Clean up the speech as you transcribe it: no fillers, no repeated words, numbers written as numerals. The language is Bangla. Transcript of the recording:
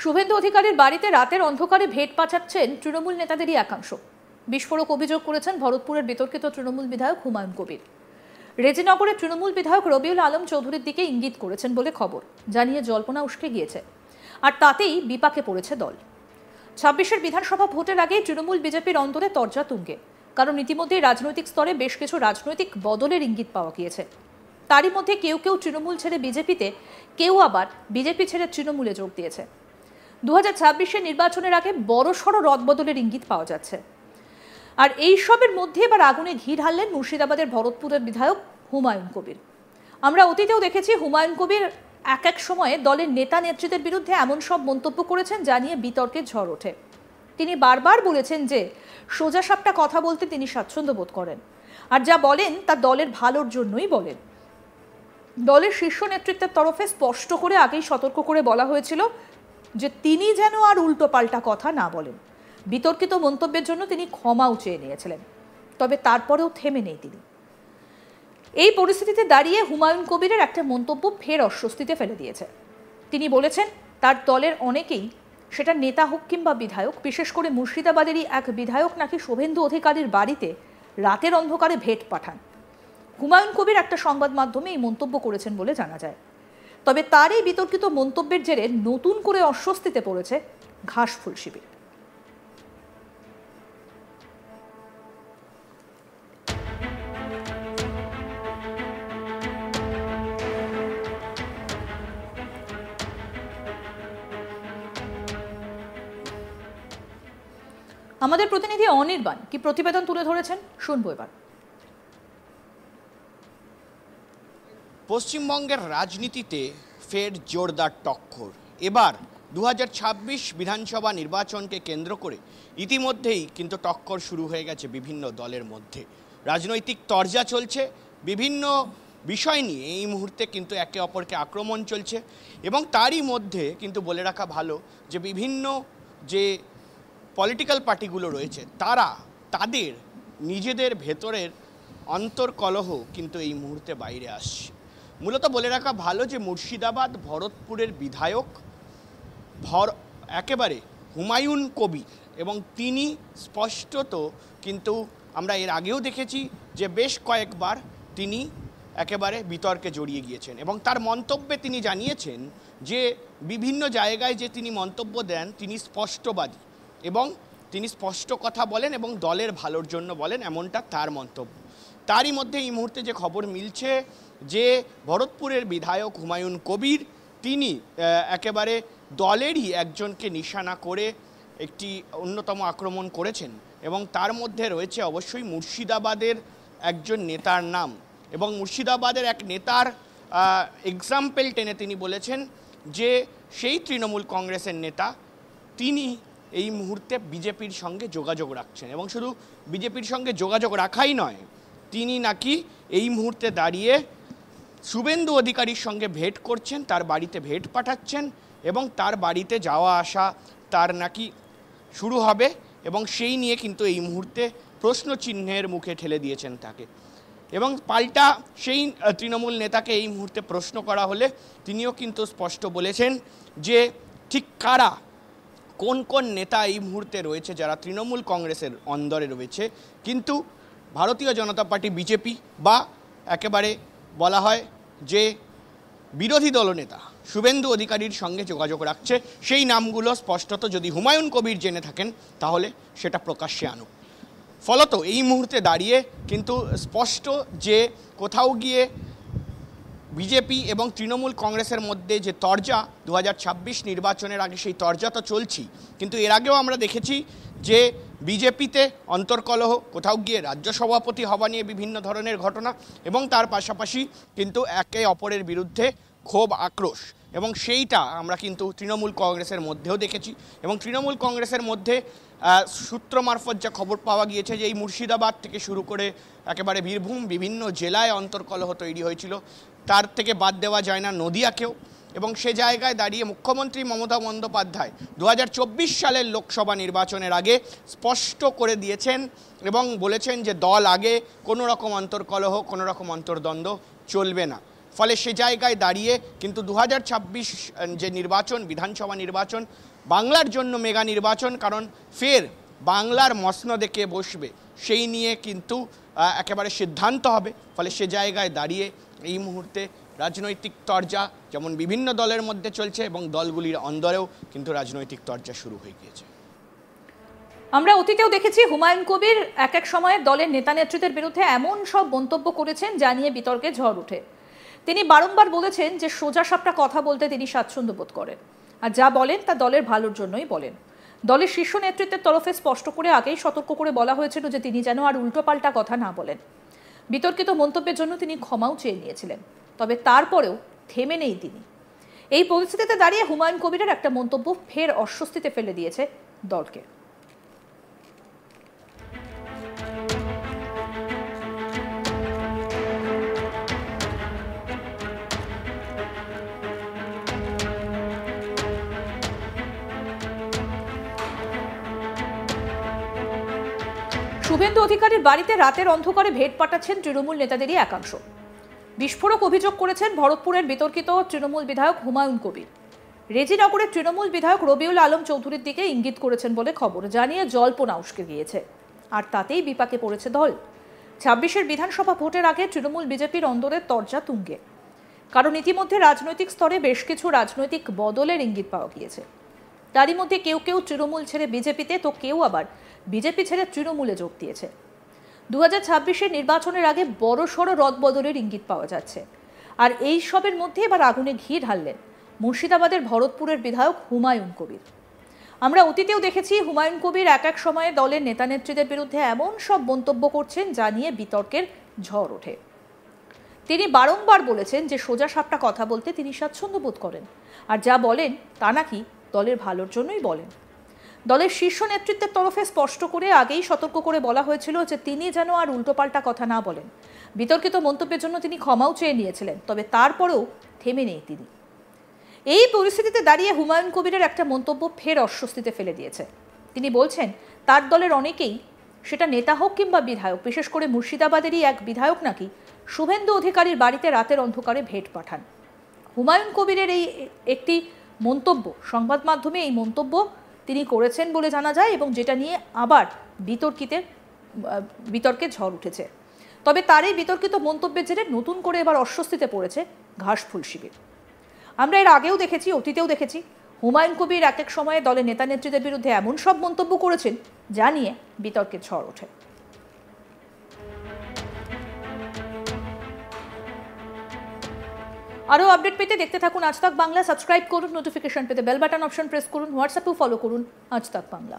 শুভেন্দু অধিকারীর বাড়িতে রাতের অন্ধকারে ভেট পাঠাচ্ছেন তৃণমূল নেতাদেরই একাংশ। বিস্ফোরক অভিযোগ করেছেন ভরতপুরের বিতর্কিত তৃণমূল বিধায়ক হুমায়ুন কবির। রেজিনগরের তৃণমূল বিধায়ক রবিউল আলম চৌধুরীর দিকে ইঙ্গিত করেছেন বলে খবর, জানিয়ে জল্পনা উস্কে গিয়েছে। আর তাতেই বিপাকে পড়েছে দল। ২৬-এর বিধানসভা ভোটের আগে তৃণমূল বিজেপির অন্তরে তরজা তুঙ্গে, কারণ ইতিমধ্যেই রাজনৈতিক স্তরে বেশ কিছু রাজনৈতিক বদলের ইঙ্গিত পাওয়া গিয়েছে। তারই মধ্যে কেউ কেউ তৃণমূল ছেড়ে বিজেপিতে, কেউ আবার বিজেপি ছেড়ে তৃণমূলে যোগ দিয়েছে। ২০২৬-এর নির্বাচনের আগে বড়সড় রদবদলের ইঙ্গিত পাওয়া যাচ্ছে। আর এই সবের মধ্যে এবার আগুনে ঘি ঢাললেন মুর্শিদাবাদের ভরতপুরের বিধায়ক হুমায়ুন কবির। আমরা অতীতেও দেখেছি হুমায়ুন কবির এক এক সময়ে দলের নেতা নেত্রীদের বিরুদ্ধে এমন সব মন্তব্য করেছেন জানিয়ে বিতর্কের ঝড় ওঠে। তিনি বারবার বলেছেন যে সোজাসাপটা কথা বলতে তিনি স্বাচ্ছন্দ্য বোধ করেন, আর যা বলেন তা দলের ভালোর জন্যই বলেন। দলের শীর্ষ নেতৃত্বের তরফে স্পষ্ট করে আগেই সতর্ক করে বলা হয়েছিল যে তিনি যেন আর উল্টোপাল্টা কথা না বলেন। বিতর্কিত মন্তব্যের জন্য তিনি ক্ষমাও চেয়ে নিয়েছিলেন, তবে তারপরেও থেমে নেই তিনি। এই পরিস্থিতিতে দাঁড়িয়ে হুমায়ুন কবিরের একটা মন্তব্য ফের অস্বস্তিতে ফেলে দিয়েছে। তিনি বলেছেন তার দলের অনেকেই, সেটা নেতা হোক কিংবা বিধায়ক, বিশেষ করে মুর্শিদাবাদেরই এক বিধায়ক নাকি শুভেন্দু অধিকারীর বাড়িতে রাতের অন্ধকারে ভেট পাঠান। হুমায়ুন কবির একটা সংবাদ মাধ্যমে এই মন্তব্য করেছেন বলে জানা যায়। তবে তার এই বিতর্কিত মন্তব্যের জেরে নতুন করে অস্বস্তিতে পড়েছে ঘাসফুল শিবির। আমাদের প্রতিনিধি অনির্বাণ কি প্রতিবেদন তুলে ধরেছেন, শুনবো এবার। পশ্চিমবঙ্গের রাজনীতিতে ফের জোরদার টক্কর। এবার ২০২৬ বিধানসভা নির্বাচনকে কেন্দ্র করে ইতিমধ্যেই কিন্তু টক্কর শুরু হয়ে গেছে বিভিন্ন দলের মধ্যে। রাজনৈতিক তরজা চলছে, বিভিন্ন বিষয় নিয়ে এই মুহূর্তে কিন্তু একে অপরকে আক্রমণ চলছে। এবং তারই মধ্যে কিন্তু বলে রাখা ভালো যে বিভিন্ন যে পলিটিক্যাল পার্টিগুলো রয়েছে তারা তাদের নিজেদের ভেতরের অন্তর্কলহ কিন্তু এই মুহূর্তে বাইরে আসছে। মূলত বলে রাখা ভালো যে মুর্শিদাবাদ ভরতপুরের বিধায়ক একেবারে হুমায়ুন কবির, এবং তিনি স্পষ্টত কিন্তু আমরা এর আগেও দেখেছি যে বেশ কয়েকবার তিনি একেবারে বিতর্কে জড়িয়ে গিয়েছেন। এবং তার মন্তব্যে তিনি জানিয়েছেন যে বিভিন্ন জায়গায় যে তিনি মন্তব্য দেন তিনি স্পষ্টবাদী এবং তিনি স্পষ্ট কথা বলেন এবং দলের ভালোর জন্য বলেন, এমনটা তার মন্তব্য। তারই মধ্যে এই মুহূর্তে যে খবর মিলছে যে ভরতপুরের বিধায়ক হুমায়ুন কবির তিনি একেবারে দলেরই একজনকে নিশানা করে একটি অন্যতম আক্রমণ করেছেন, এবং তার মধ্যে রয়েছে অবশ্যই মুর্শিদাবাদের একজন নেতার নাম। এবং মুর্শিদাবাদের এক নেতার এক্সাম্পল টেনে তিনি বলেছেন যে সেই তৃণমূল কংগ্রেসের নেতা, তিনি এই মুহূর্তে বিজেপির সঙ্গে যোগাযোগ রাখছেন, এবং শুধু বিজেপির সঙ্গে যোগাযোগ রাখাই নয়, তিনি নাকি এই মুহূর্তে দাঁড়িয়ে শুভেন্দু অধিকারীর সঙ্গে ভেট করছেন, তার বাড়িতে ভেট পাঠাচ্ছেন, এবং তার বাড়িতে যাওয়া আসা তার নাকি শুরু হবে। এবং সেই নিয়ে কিন্তু এই মুহূর্তে প্রশ্নচিহ্নের মুখে ঠেলে দিয়েছেন তাকে। এবং পাল্টা সেই তৃণমূল নেতাকে এই মুহূর্তে প্রশ্ন করা হলে তিনিও কিন্তু স্পষ্ট বলেছেন যে ঠিক কারা, কোন কোন নেতা এই মুহূর্তে রয়েছে যারা তৃণমূল কংগ্রেসের অন্দরে রয়েছে, কিন্তু ভারতীয় জনতা পার্টি বিজেপি বা একেবারে বলা হয় যে বিরোধী দলনেতা শুভেন্দু অধিকারীর সঙ্গে যোগাযোগ রাখছে, সেই নামগুলো স্পষ্টত যদি হুমায়ুন কবির জেনে থাকেন তাহলে সেটা প্রকাশ্যে আনুক। ফলত এই মুহূর্তে দাঁড়িয়ে কিন্তু স্পষ্ট যে কোথাও গিয়ে বিজেপি এবং তৃণমূল কংগ্রেসের মধ্যে যে তরজা ২০২৬ নির্বাচনের আগে, সেই তরজা তো চলছেই, কিন্তু এর আগেও আমরা দেখেছি যে বিজেপিতে অন্তর্কলহ, কোথাও গিয়ে রাজ্য সভাপতি হওয়া নিয়ে বিভিন্ন ধরনের ঘটনা, এবং তার পাশাপাশি কিন্তু একে অপরের বিরুদ্ধে ক্ষোভ, আক্রোশ, এবং সেইটা আমরা কিন্তু তৃণমূল কংগ্রেসের মধ্যেও দেখেছি। এবং তৃণমূল কংগ্রেসের মধ্যে সূত্র মারফত যা খবর পাওয়া গিয়েছে যে এই মুর্শিদাবাদ থেকে শুরু করে একেবারে বীরভূম বিভিন্ন জেলায় অন্তর্কলহ তৈরি হয়েছিল, তার থেকে বাদ দেওয়া যায় না নদিয়াকেও। এবং সে জায়গায় দাঁড়িয়ে মুখ্যমন্ত্রী মমতা বন্দ্যোপাধ্যায় ২০২৪ সালের লোকসভা নির্বাচনের আগে স্পষ্ট করে দিয়েছেন এবং বলেছেন যে দল আগে কোনো রকম অন্তর্কলহ, কোনো রকম অন্তর্দ্বন্দ্ব চলবে না। ফলে সে জায়গায় দাঁড়িয়ে কিন্তু 2026 যে নির্বাচন, বিধানসভা নির্বাচন বাংলার জন্য মেগা নির্বাচন, কারণ ফের বাংলার মসনদে কে বসবে সেই নিয়ে কিন্তু একেবারে সিদ্ধান্ত হবে। ফলে সে জায়গায় দাঁড়িয়ে এই মুহূর্তে রাজনৈতিক তরজা যেমন বিভিন্ন দলের মধ্যে চলছে এবং দলগুলির অন্দরেও কিন্তু রাজনৈতিক তরজা শুরু হয়ে গিয়েছে। আমরা অতীতেও দেখেছি হুমায়ুন কবির এক এক সময়ে দলের নেতা নেত্রীদের বিরুদ্ধে এমন সব মন্তব্য করেছেন যা নিয়ে বিতর্কে ঝড় ওঠে। তিনি বারংবার বলেছেন যে সোজা সাপটা কথা বলতে তিনি স্বাচ্ছন্দ্য বোধ করেন, আর যা বলেন তা দলের ভালোর জন্যই বলেন। দলের শীর্ষ নেতৃত্বের তরফে স্পষ্ট করে আগেই সতর্ক করে বলা হয়েছিল যে তিনি যেন আর উল্টোপাল্টা কথা না বলেন। বিতর্কিত মন্তব্যের জন্য তিনি ক্ষমাও চেয়ে নিয়েছিলেন, তবে তারপরেও থেমে নেই তিনি। এই পরিস্থিতিতে দাঁড়িয়ে হুমায়ুন কবিরের একটা মন্তব্য ফের অস্বস্তিতে ফেলে দিয়েছে দলকে। শুভেন্দু অধিকারীর বাড়িতে রাতের অন্ধকারে ভেট পাঠাচ্ছেন তৃণমূল নেতাদেরই একাংশ। বিস্ফোরক অভিযোগ করেছেন ভরতপুরের বিতর্কিত তৃণমূল বিধায়ক হুমায়ুন কবির। রেজিনগরের তৃণমূল বিধায়ক রবিউল আলম চৌধুরীর দিকে ইঙ্গিত করেছেন বলে খবর, জানিয়ে জল্পনা উস্কে গিয়েছে। আর তাতেই বিপাকে পড়েছে দল। 26-এর বিধানসভা ভোটের আগে তৃণমূল বিজেপির অন্দরের তরজা তুঙ্গে, কারণ ইতিমধ্যে রাজনৈতিক স্তরে বেশ কিছু রাজনৈতিক বদলের ইঙ্গিত পাওয়া গিয়েছে। তারই মধ্যে কেউ কেউ তৃণমূল ছেড়ে বিজেপিতে, তো কেউ আবার বিজেপি ছেড়ে তৃণমূলে যোগ দিয়েছে। 2026-এর নির্বাচনের আগে বড়সড় রদবদলের ইঙ্গিত পাওয়া যাচ্ছে। আর এই সবের মধ্যে এবার আগুনে ঘি ঢাললেন মুর্শিদাবাদের ভরতপুরের বিধায়ক হুমায়ুন কবির। আমরা অতীতেও দেখেছি হুমায়ুন কবির এক এক সময়ে দলের নেতা নেত্রীদের বিরুদ্ধে এমন সব মন্তব্য করছেন যা নিয়ে বিতর্কের ঝড় ওঠে। তিনি বারংবার বলেছেন যে সোজা সাপটা কথা বলতে তিনি স্বাচ্ছন্দ্য বোধ করেন, আর যা বলেন তা নাকি দলের ভালোর জন্যই বলেন। দলের শীর্ষ নেতৃত্বের তরফে স্পষ্ট করে আগেই সতর্ক করে বলা হয়েছিল যে তিনি যেন আর উল্টোপাল্টা কথা না বলেন। বিতর্কিত মন্তব্যের জন্য তিনি ক্ষমাও চেয়ে নিয়েছিলেন, তবে তারপরেও থেমে নেই তিনি। এই পরিস্থিতিতে দাঁড়িয়ে হুমায়ুন কবিরের একটা মন্তব্য ফের অস্বস্তিতে ফেলে দিয়েছে। তিনি বলছেন তার দলের অনেকেই, সেটা নেতা হোক কিংবা বিধায়ক, বিশেষ করে মুর্শিদাবাদেরই এক বিধায়ক নাকি শুভেন্দু অধিকারীর বাড়িতে রাতের অন্ধকারে ভেট পাঠান। হুমায়ুন কবিরের এই একটি মন্তব্য, সংবাদ মাধ্যমে এই মন্তব্য তিনি করেছেন বলে জানা যায়, এবং যেটা নিয়ে আবার বিতর্কে ঝড় উঠেছে। তবে তার এই বিতর্কিত মন্তব্যের জেরে নতুন করে এবার অস্বস্তিতে পড়েছে ঘাসফুল শিবির। আমরা এর আগেও দেখেছি, অতীতেও দেখেছি হুমায়ুন কবির এক এক সময়ে দলের নেতা নেত্রীদের বিরুদ্ধে এমন সব মন্তব্য করেছেন যা নিয়ে বিতর্কের ঝড় ওঠে। আরও আপডেট পেতে দেখতে থাকুন আজ তাক বাংলা। সাবস্ক্রাইব করুন, নোটিফিকেশন পেতে বেল বাটন অপশন প্রেস করুন, হোয়াটসঅ্যাপেও ফলো করুন আজ তাক বাংলা।